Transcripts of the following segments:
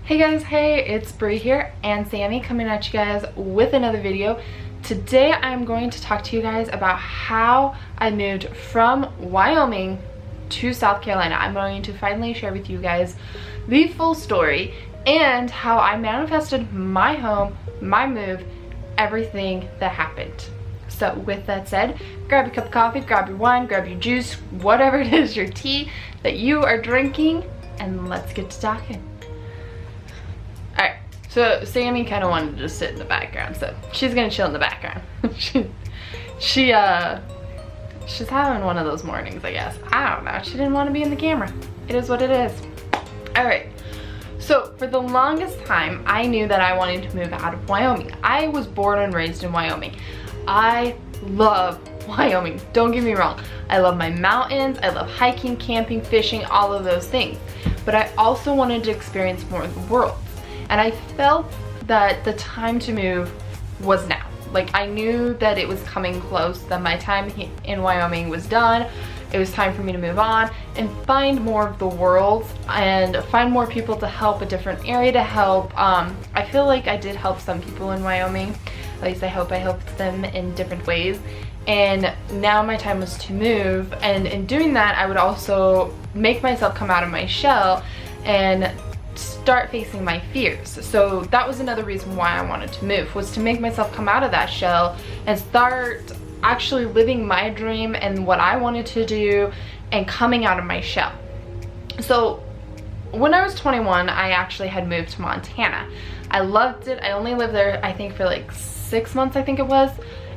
Hey guys, hey, it's Bri here and Sammy coming at you guys with another video. Today I'm going to talk to you guys about how I moved from Wyoming to South Carolina. I'm going to finally share with you guys the full story and how I manifested my home, my move, everything that happened. So with that said, grab a cup of coffee, grab your wine, grab your juice, whatever it is, your tea that you are drinking, and let's get to talking. Alright, so Sammy kind of wanted to just sit in the background, so she's gonna chill in the background. she's having one of those mornings, I guess. I don't know, she didn't want to be in the camera. It is what it is. Alright, so for the longest time, I knew that I wanted to move out of Wyoming. I was born and raised in Wyoming. I love Wyoming, don't get me wrong. I love my mountains, I love hiking, camping, fishing, all of those things. But I also wanted to experience more of the world. And I felt that the time to move was now. Like, I knew that it was coming close, that my time in Wyoming was done. It was time for me to move on and find more of the world and find more people to help, a different area to help. I feel like I did help some people in Wyoming. At least I hope I helped them in different ways. And now my time was to move, and in doing that I would also make myself come out of my shell and start facing my fears. So that was another reason why I wanted to move, was to make myself come out of that shell and start actually living my dream and what I wanted to do and coming out of my shell. So when I was 21, I actually had moved to Montana. I loved it. I only lived there, I think, for like 6 months, I think it was.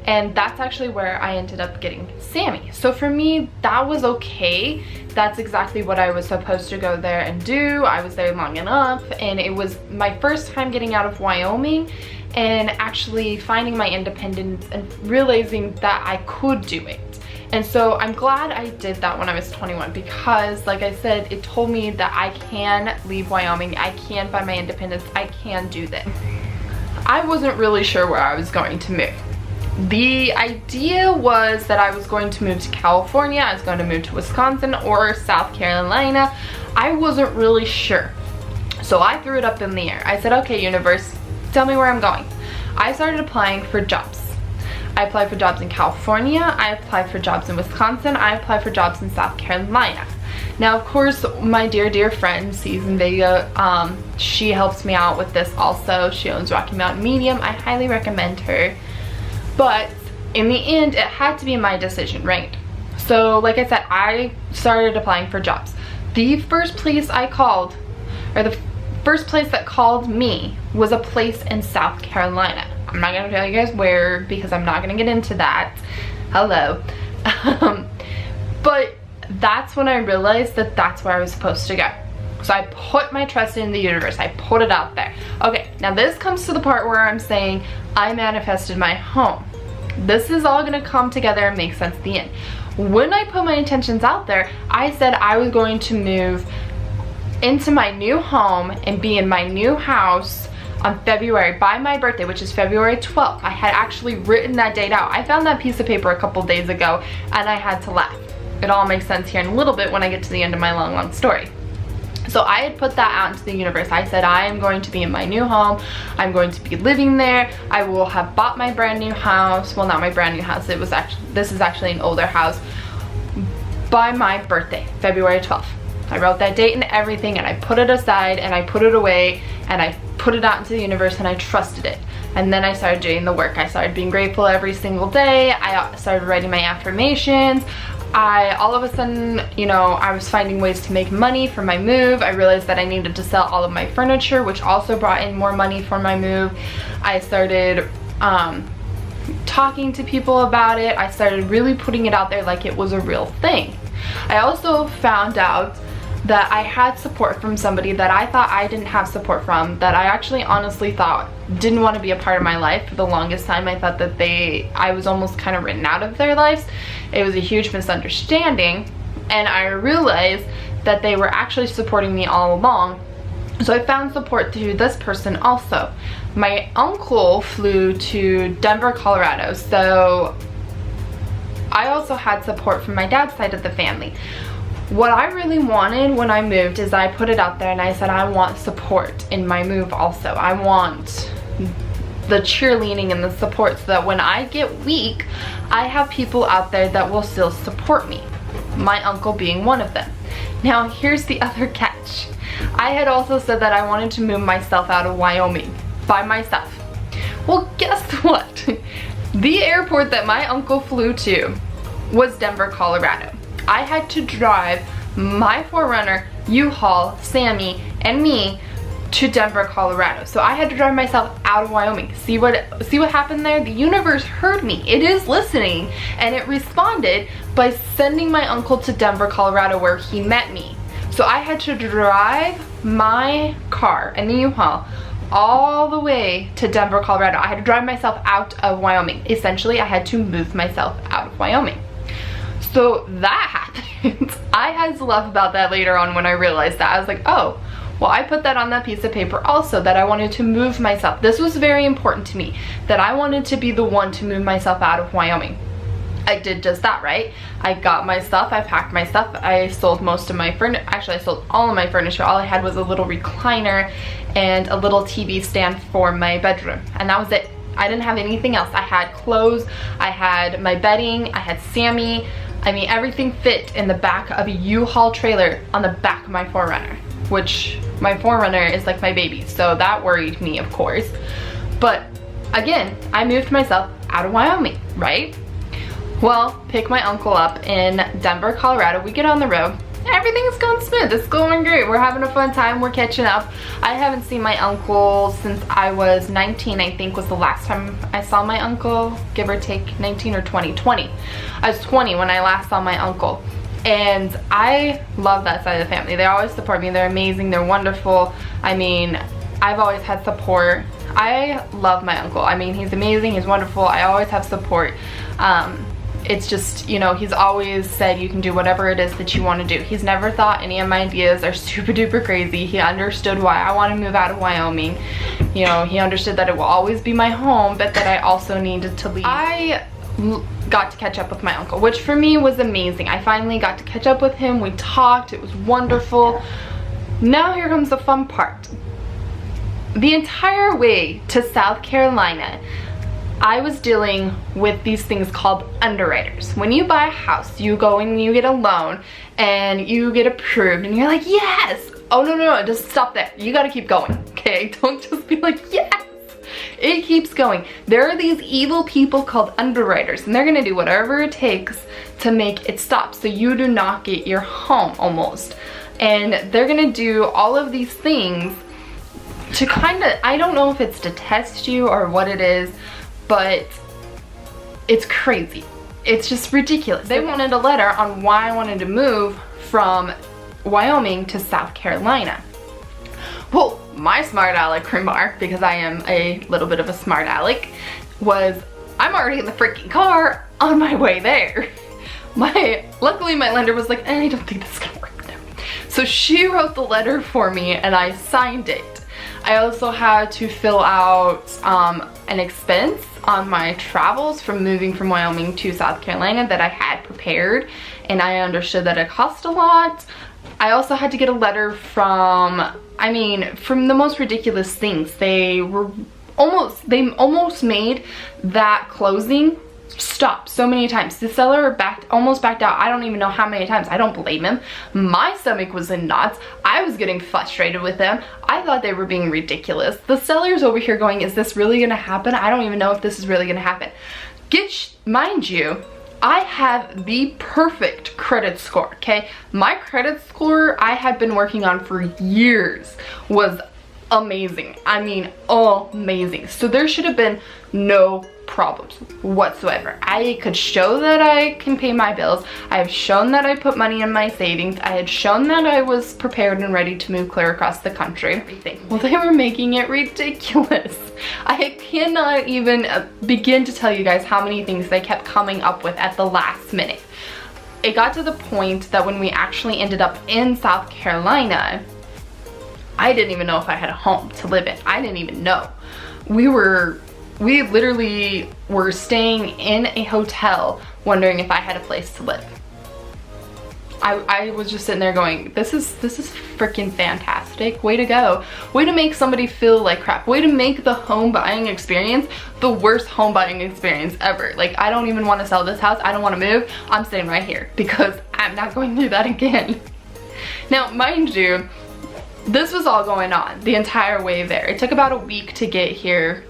And that's actually where I ended up getting Sammy. So for me, that was okay. That's exactly what I was supposed to go there and do. I was there long enough, and it was my first time getting out of Wyoming and actually finding my independence and realizing that I could do it. And so I'm glad I did that when I was 21, because like I said, it told me that I can leave Wyoming, I can find my independence, I can do this. I wasn't really sure where I was going to move. The idea was that I was going to move to California, I was going to move to Wisconsin or South Carolina. I wasn't really sure. So I threw it up in the air. I said, okay, universe, tell me where I'm going. I started applying for jobs. I applied for jobs in California, I applied for jobs in Wisconsin, I applied for jobs in South Carolina. Now, of course, my dear friend, Season Vega, she helps me out with this also. She owns Rocky Mountain Medium. I highly recommend her. But in the end, it had to be my decision, right? So like I said, I started applying for jobs. The first place I called, or the first place that called me, was a place in South Carolina. I'm not gonna tell you guys where, because I'm not gonna get into that. Hello. But that's when I realized that that's where I was supposed to go. So I put my trust in the universe. I put it out there. Okay, now this comes to the part where I'm saying I manifested my home. This is all gonna come together and make sense at the end. When I put my intentions out there, I said I was going to move into my new home and be in my new house on February, by my birthday, which is February 12th. I had actually written that date out. I found that piece of paper a couple days ago and I had to laugh. It all makes sense here in a little bit when I get to the end of my long story. So I had put that out into the universe. I said I am going to be in my new home. I'm going to be living there. I will have bought my brand new house. Well, not my brand new house. This is actually an older house, by my birthday, February 12th. I wrote that date and everything, and I put it aside and I put it away and I put it out into the universe and I trusted it. And then I started doing the work. I started being grateful every single day. I started writing my affirmations. All of a sudden, you know, I was finding ways to make money for my move. I realized that I needed to sell all of my furniture, which also brought in more money for my move. I started talking to people about it. I started really putting it out there like it was a real thing. I also found out that I had support from somebody that I thought I didn't have support from, that I actually honestly thought didn't want to be a part of my life. For the longest time, I thought that I was almost kind of written out of their lives. It was a huge misunderstanding, and I realized that they were actually supporting me all along. So I found support through this person also. My uncle flew to Denver, Colorado, so I also had support from my dad's side of the family. What I really wanted when I moved is I put it out there and I said I want support in my move also. I want the cheerleading and the support so that when I get weak, I have people out there that will still support me. My uncle being one of them. Now here's the other catch. I had also said that I wanted to move myself out of Wyoming by myself. Well, guess what? The airport that my uncle flew to was Denver, Colorado. I had to drive my 4Runner, U-Haul, Sammy, and me to Denver, Colorado. So I had to drive myself out of Wyoming. See what happened there? The universe heard me. It is listening, and it responded by sending my uncle to Denver, Colorado, where he met me. So I had to drive my car and the U-Haul all the way to Denver, Colorado. I had to drive myself out of Wyoming. Essentially, I had to move myself out of Wyoming. So that happened. I had to laugh about that later on when I realized that. I was like, oh, well, I put that on that piece of paper also, that I wanted to move myself. This was very important to me, that I wanted to be the one to move myself out of Wyoming. I did just that, right? I got my stuff, I packed my stuff, I sold most of my furniture. Actually, I sold all of my furniture. All I had was a little recliner and a little TV stand for my bedroom, and that was it. I didn't have anything else. I had clothes, I had my bedding, I had Sammy. I mean, everything fit in the back of a U-Haul trailer on the back of my 4Runner, which my 4Runner is like my baby, so that worried me, of course. But again, I moved myself out of Wyoming, right? Well, pick my uncle up in Denver, Colorado. We get on the road. Everything's going smooth. It's going great. We're having a fun time. We're catching up. I haven't seen my uncle since I was 19, I think was the last time I saw my uncle, give or take 19 or 20. I was 20 when I last saw my uncle. And I love that side of the family. They always support me. They're amazing. They're wonderful. I mean, I've always had support. I love my uncle. I mean, he's amazing. He's wonderful. I always have support. It's just, you know, he's always said you can do whatever it is that you want to do. He's never thought any of my ideas are super duper crazy. He understood why I want to move out of Wyoming. You know, he understood that it will always be my home, but that I also needed to leave. I got to catch up with my uncle, which for me was amazing. I finally got to catch up with him. We talked. It was wonderful. Now here comes the fun part. The entire way to South Carolina, I was dealing with these things called underwriters. When you buy a house, you go and you get a loan and you get approved and you're like, yes! Oh, no, just stop there. You gotta keep going, okay? Don't just be like, yes! It keeps going. There are these evil people called underwriters, and they're gonna do whatever it takes to make it stop so you do not get your home, almost. And they're gonna do all of these things to kind of, I don't know if it's to test you or what it is, but it's crazy. It's just ridiculous. They wanted a letter on why I wanted to move from Wyoming to South Carolina. Well, my smart aleck remark, because I am a little bit of a smart aleck, was I'm already in the freaking car on my way there. Luckily my lender was like, I don't think this is gonna work now. So she wrote the letter for me and I signed it. I also had to fill out an expense on my travels from moving from Wyoming to South Carolina that I had prepared, and I understood that it cost a lot. I also had to get a letter from the most ridiculous things. They almost made that closing stop so many times. The seller almost backed out. I don't even know how many times. I don't blame him. My stomach was in knots. I was getting frustrated with them. I thought they were being ridiculous. The seller's over here going, is this really gonna happen? I don't even know if this is really gonna happen. Mind you, I have the perfect credit score, okay? My credit score I had been working on for years was amazing. I mean, amazing. So there should have been no problems whatsoever. I could show that I can pay my bills. I have shown that I put money in my savings. I had shown that I was prepared and ready to move clear across the country. Everything. Well, they were making it ridiculous. I cannot even begin to tell you guys how many things they kept coming up with at the last minute. It got to the point that when we actually ended up in South Carolina, I didn't even know if I had a home to live in. I didn't even know. We literally were staying in a hotel wondering if I had a place to live. I was just sitting there going, this is freaking fantastic. Way to go. Way to make somebody feel like crap. Way to make the home buying experience the worst home buying experience ever. Like, I don't even want to sell this house. I don't want to move. I'm staying right here because I'm not going through that again. Now, mind you, this was all going on the entire way there. It took about a week to get here.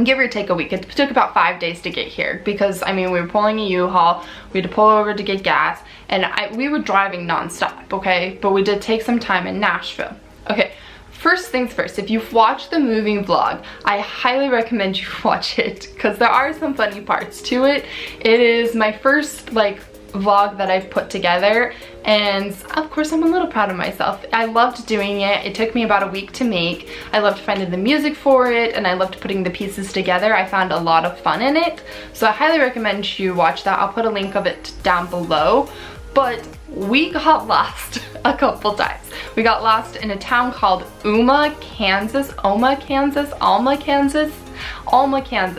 Give or take a week. It took about 5 days to get here because, I mean, we were pulling a U-Haul, we had to pull over to get gas, and we were driving nonstop, okay? But we did take some time in Nashville. Okay, first things first, if you've watched the moving vlog, I highly recommend you watch it because there are some funny parts to it. It is my first, like, vlog that I've put together, and of course I'm a little proud of myself. I loved doing it. It took me about a week to make. I loved finding the music for it, and I loved putting the pieces together. I found a lot of fun in it, so I highly recommend you watch that. I'll put a link of it down below. But we got lost a couple times. We got lost in a town called Alma, Kansas. Alma, Kansas.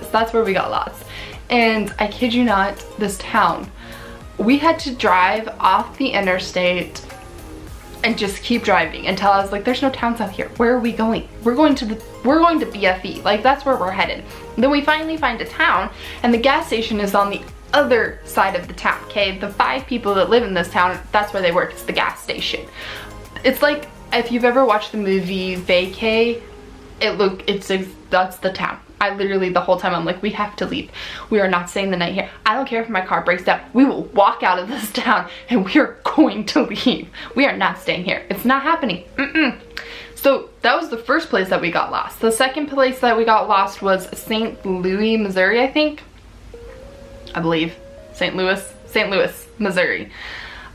That's where we got lost. And I kid you not, this town, we had to drive off the interstate and just keep driving until I was like, there's no towns out here. Where are we going? We're going to BFE. Like, that's where we're headed. Then we finally find a town, and the gas station is on the other side of the town, okay? The 5 people that live in this town, that's where they work. It's the gas station. It's like, if you've ever watched the movie Vacay, that's the town. I literally, the whole time, I'm like, we have to leave. We are not staying the night here. I don't care if my car breaks down. We will walk out of this town and we are going to leave. We are not staying here. It's not happening. So that was the first place that we got lost. The second place that we got lost was St. Louis, Missouri, I think. I believe. St. Louis, Missouri.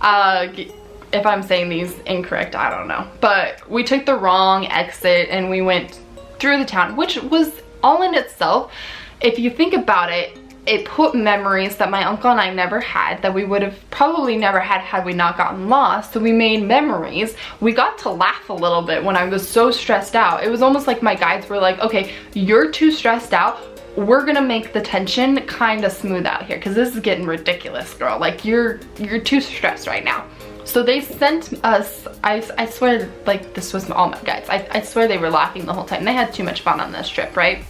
If I'm saying these incorrect, I don't know. But we took the wrong exit and we went through the town, which was all in itself, if you think about it, it put memories that my uncle and I never had, that we would have probably never had we not gotten lost. So we made memories. We got to laugh a little bit when I was so stressed out. It was almost like my guides were like, okay, you're too stressed out. We're gonna make the tension kind of smooth out here because this is getting ridiculous, girl. Like, you're too stressed right now. So they sent us, I swear, like, this was all my guides. I swear they were laughing the whole time. They had too much fun on this trip, right?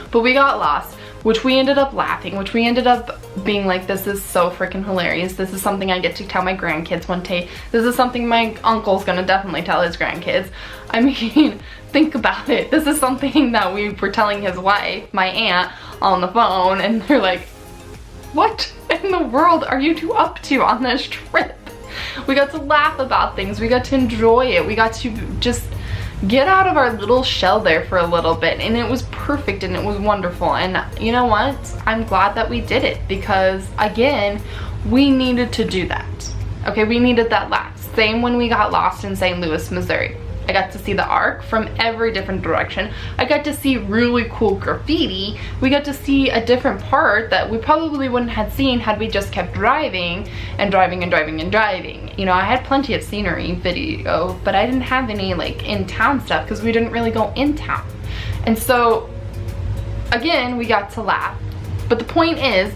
But we got lost, which we ended up laughing, which we ended up being like, this is so freaking hilarious. This is something I get to tell my grandkids one day. This is something my uncle's gonna definitely tell his grandkids. I mean, think about it. This is something that we were telling his wife, my aunt, on the phone, and they're like, what in the world are you two up to on this trip? We got to laugh about things. We got to enjoy it. We got to just get out of our little shell there for a little bit, and it was perfect and it was wonderful. And you know what? I'm glad that we did it because, again, we needed to do that. Okay, we needed that laugh. Same when we got lost in St. Louis, Missouri. I got to see the arc from every different direction. I got to see really cool graffiti. We got to see a different part that we probably wouldn't have seen had we just kept driving and driving and driving and driving. You know, I had plenty of scenery video, but I didn't have any like in-town stuff because we didn't really go in town. And so, again, we got to laugh. But the point is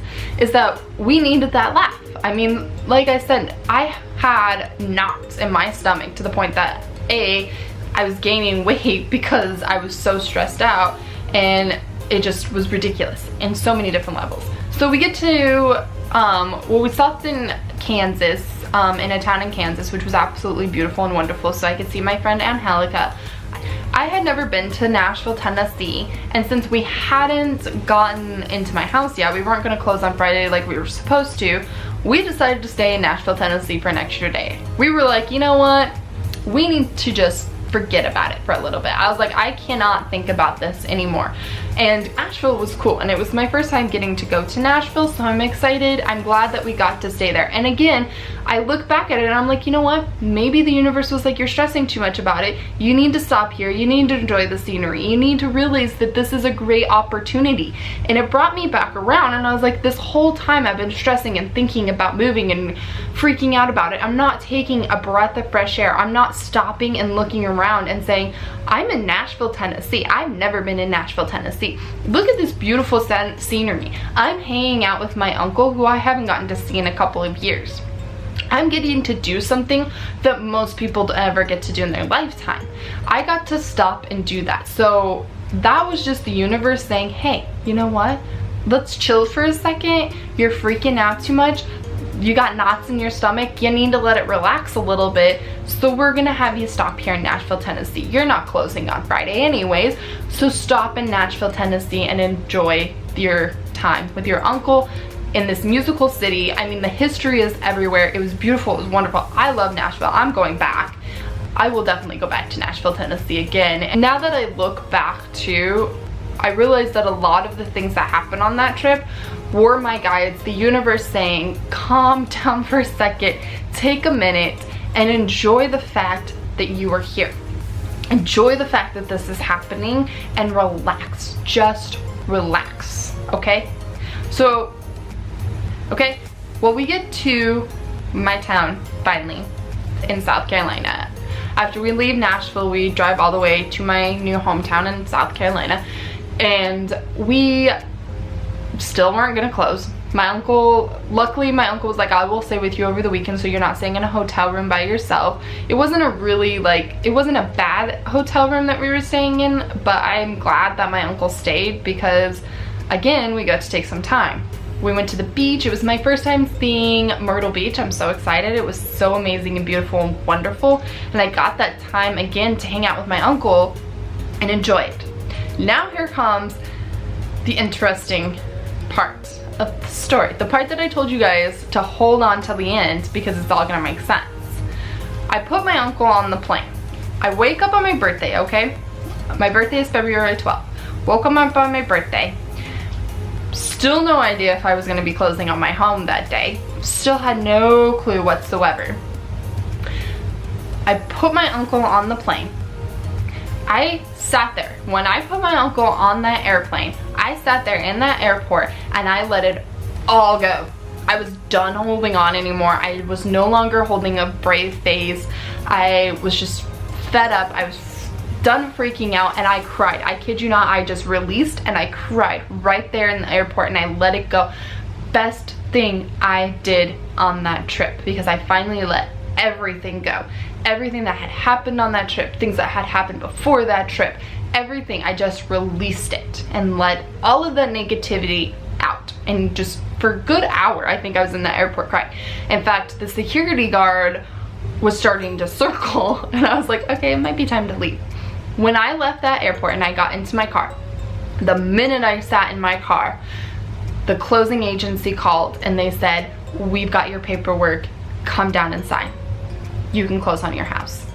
that we needed that laugh. I mean, like I said, I had knots in my stomach to the point that I was gaining weight because I was so stressed out, and it just was ridiculous in so many different levels. So we get to, well, we stopped in Kansas, in a town in Kansas, which was absolutely beautiful and wonderful, so I could see my friend Angelica. I had never been to Nashville, Tennessee, and since we hadn't gotten into my house yet, we weren't gonna close on Friday like we were supposed to, we decided to stay in Nashville, Tennessee for an extra day. We were like, you know what? We need to just forget about it for a little bit. I was like, I cannot think about this anymore. And Nashville was cool, and it was my first time getting to go to Nashville, so I'm excited. I'm glad that we got to stay there. And again, I look back at it and I'm like, you know what? Maybe the universe was like, you're stressing too much about it. You need to stop here. You need to enjoy the scenery. You need to realize that this is a great opportunity. And it brought me back around, and I was like, this whole time I've been stressing and thinking about moving and freaking out about it. I'm not taking a breath of fresh air. I'm not stopping and looking around and saying, I'm in Nashville, Tennessee. I've never been in Nashville, Tennessee. Look at this beautiful scenery. I'm hanging out with my uncle, who I haven't gotten to see in a couple of years. I'm getting to do something that most people don't ever get to do in their lifetime. I got to stop and do that. So that was just the universe saying, hey, you know what? Let's chill for a second. You're freaking out too much. You got knots in your stomach. You need to let it relax a little bit. So we're gonna have you stop here in Nashville, Tennessee. You're not closing on Friday anyways. So stop in Nashville, Tennessee and enjoy your time with your uncle in this musical city. I mean, the history is everywhere. It was beautiful, it was wonderful. I love Nashville, I'm going back. I will definitely go back to Nashville, Tennessee again. And now that I look back too, I realized that a lot of the things that happened on that trip were my guides, the universe saying, calm down for a second, take a minute and enjoy the fact that you are here. Enjoy the fact that this is happening and relax, just relax, okay? So, okay, well, we get to my town finally in South Carolina. After we leave Nashville, we drive all the way to my new hometown in South Carolina, and we still weren't gonna close. My uncle, luckily my uncle was like, I will stay with you over the weekend so you're not staying in a hotel room by yourself. It wasn't a really it wasn't a bad hotel room that we were staying in, but I'm glad that my uncle stayed because again, we got to take some time. We went to the beach. It was my first time seeing Myrtle Beach. I'm so excited. It was so amazing and beautiful and wonderful. And I got that time again to hang out with my uncle and enjoy it. Now here comes the interesting part of the story. The part that I told you guys to hold on till the end because it's all gonna make sense. I put my uncle on the plane. I wake up on my birthday, okay? My birthday is February 12th. Woke up on my birthday. Still no idea if I was gonna be closing on my home that day. Still had no clue whatsoever. I put my uncle on the plane. I sat there. When I put my uncle on that airplane, I sat there in that airport and I let it all go. I was done holding on anymore. I was no longer holding a brave face. I was just fed up. I was done freaking out and I cried. I kid you not, I just released and I cried right there in the airport and I let it go. Best thing I did on that trip because I finally let everything go. Everything that had happened on that trip, things that had happened before that trip, everything, I just released it and let all of that negativity out. And just for a good hour, I think I was in the airport crying. In fact, the security guard was starting to circle and I was like, okay, it might be time to leave. When I left that airport and I got into my car, the minute I sat in my car, the closing agency called and they said, we've got your paperwork, come down and sign. You can close on your house.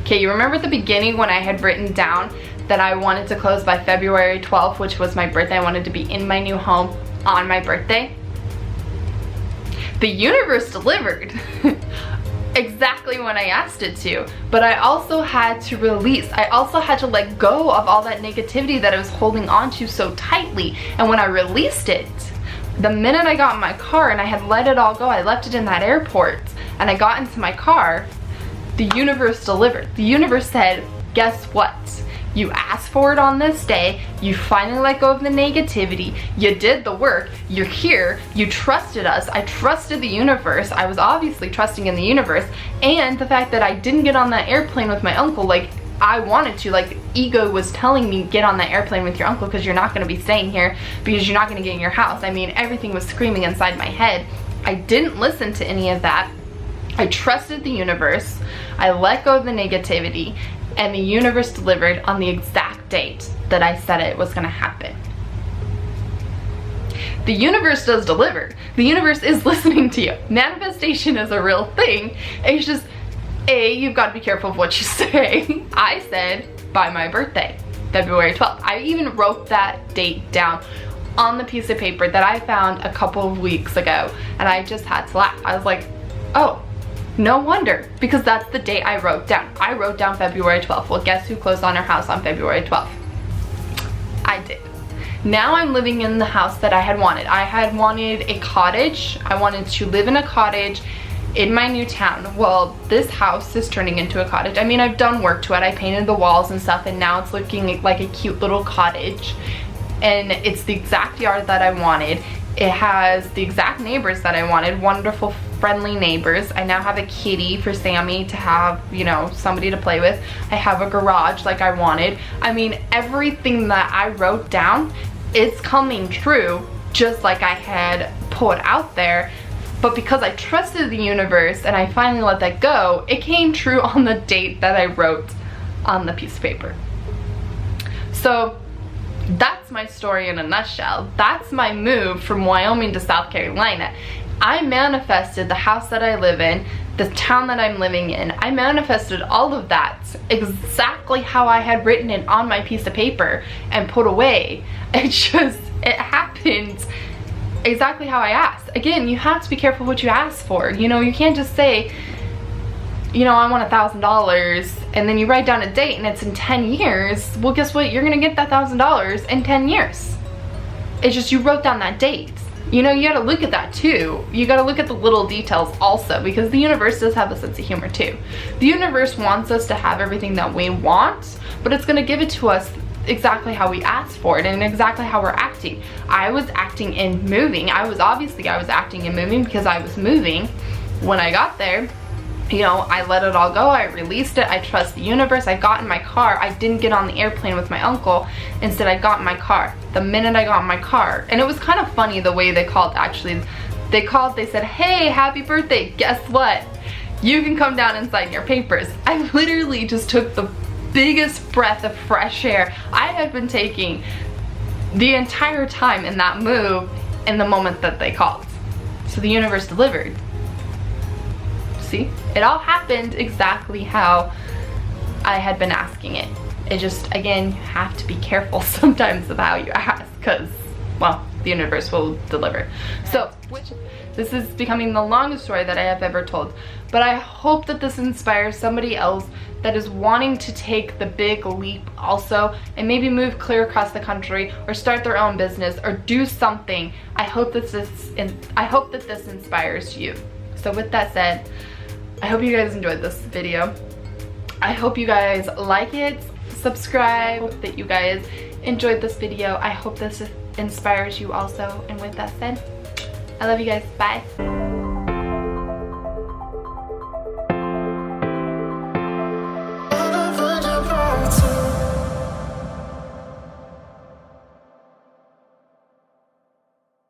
Okay, you remember at the beginning when I had written down that I wanted to close by February 12th, which was my birthday. I wanted to be in my new home on my birthday. The universe delivered exactly when I asked it to, but I also had to release. I also had to let go of all that negativity that I was holding on to so tightly. And when I released it, the minute I got in my car and I had let it all go, I left it in that airport and I got into my car, the universe delivered. The universe said, guess what? You asked for it on this day, you finally let go of the negativity, you did the work, you're here, you trusted us, I trusted the universe, I was obviously trusting in the universe, and the fact that I didn't get on that airplane with my uncle like I wanted to, like ego was telling me get on that airplane with your uncle because you're not going to be staying here, because you're not going to get in your house. I mean, everything was screaming inside my head. I didn't listen to any of that. I trusted the universe, I let go of the negativity, and the universe delivered on the exact date that I said it was gonna happen. The universe does deliver. The universe is listening to you. Manifestation is a real thing. It's just, you've got to be careful of what you say. I said by my birthday, February 12th. I even wrote that date down on the piece of paper that I found a couple of weeks ago, and I just had to laugh. I was like, oh, no wonder, because that's the date I wrote down. I wrote down February 12th. Well, guess who closed on her house on February 12th? I did. Now I'm living in the house that I had wanted. I had wanted a cottage. I wanted to live in a cottage in my new town. Well, this house is turning into a cottage. I mean, I've done work to it. I painted the walls and stuff, and now it's looking like a cute little cottage. And it's the exact yard that I wanted. It has the exact neighbors that I wanted, wonderful, friendly neighbors. I now have a kitty for Sammy to have, you know, somebody to play with. I have a garage like I wanted. I mean, everything that I wrote down is coming true, just like I had put out there. But because I trusted the universe and I finally let that go, it came true on the date that I wrote on the piece of paper. So that's my story in a nutshell. That's my move from Wyoming to South Carolina. I manifested the house that I live in, the town that I'm living in. I manifested all of that exactly how I had written it on my piece of paper and put away. It happened exactly how I asked. Again, you have to be careful what you ask for. You know, you can't just say, you know, I want $1,000, and then you write down a date and it's in 10 years. Well, guess what? You're gonna get that $1,000 in 10 years. It's just you wrote down that date. You know, you gotta look at that too. You gotta look at the little details also, because the universe does have a sense of humor too. The universe wants us to have everything that we want, but it's gonna give it to us exactly how we asked for it and exactly how we're acting. I was acting in moving. I was acting in moving because I was moving when I got there. You know, I let it all go. I released it. I trust the universe. I got in my car. I didn't get on the airplane with my uncle. Instead, I got in my car. The minute I got in my car, and it was kind of funny the way they called, actually. They called, they said, hey, happy birthday. Guess what? You can come down and sign your papers. I literally just took the biggest breath of fresh air I had been taking the entire time in that move in the moment that they called. So the universe delivered. See, it all happened exactly how I had been asking it. It just, again, you have to be careful sometimes of how you ask, because, well, the universe will deliver. So, this is becoming the longest story that I have ever told, but I hope that this inspires somebody else that is wanting to take the big leap also and maybe move clear across the country or start their own business or do something. I hope that this inspires you. So with that said, I hope you guys enjoyed this video. I hope you guys like it, subscribe. I hope that you guys enjoyed this video. I hope this inspires you also. And with that said, I love you guys. Bye.